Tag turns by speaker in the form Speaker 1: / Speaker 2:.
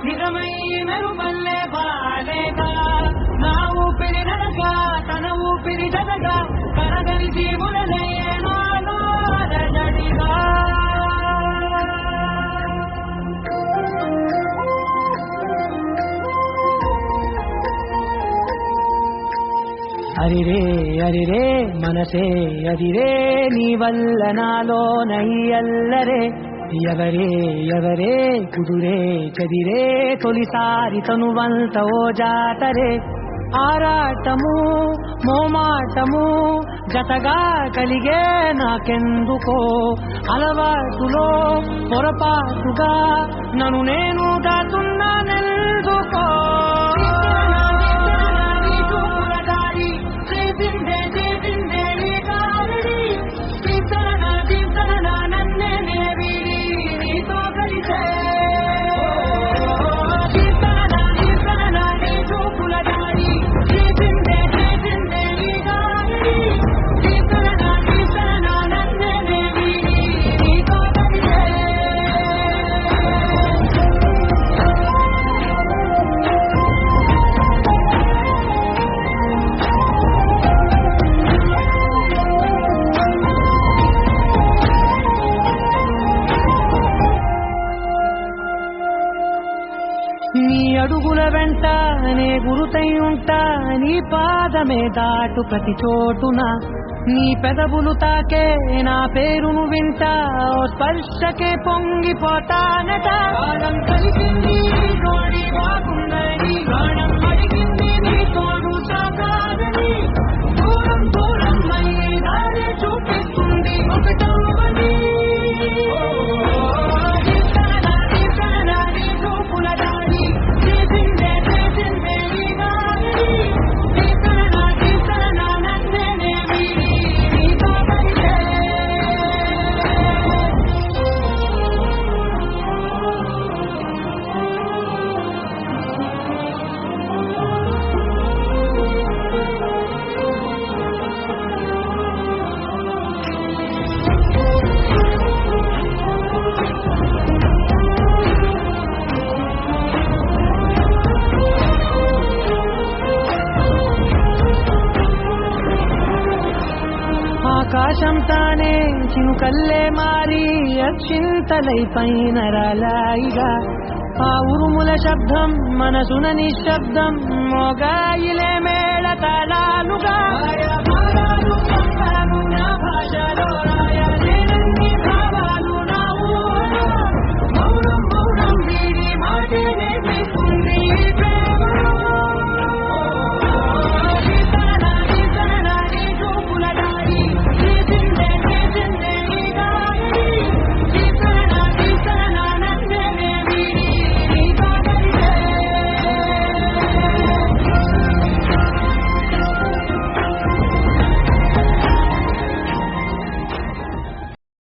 Speaker 1: నిజమై మెరుపల్లే బాలేగా నా ఊపిరి నడగా తన ఊపిరి జతగా కరగని జీవులయ్యే నాలో అలజడిగా అరిరే అరిరే మనసే అరిరే నీ వల్ల నాలో నయ్యల్లరే ఎవరే ఎవరే కుదురే చదిరే తొలిసారి తనువంత ఓ జాతరే ఆరాటము మోమాటము జతగా కలిగే నాకెందుకో అలవాటులో పొరపాటుగా నన్ను నేను దాటున్నానెందుకో అడుగుల వెంట నే గురుతై ఉంటా నీ పాదమే దాటు ప్రతి చోటున నీ పెదవులు తాకే నా పేరును వింటా ఓ స్పర్శకే పొంగిపోతానట కాలం కలిసింది తోడి బాగుందని గానం అడిగింది నీ తోడు సాగాలని దూరం దూరం అయ్యి దారి చూపిస్తుంది ఒకటవని ఆకాశం తానే చినుకల్లే మారి అక్షింతలై పైన రాలాయిగా ఆ ఉరుముల శబ్దం మనసున నిశ్శబ్దం మోగాయిలే మేళ తాళాలుగా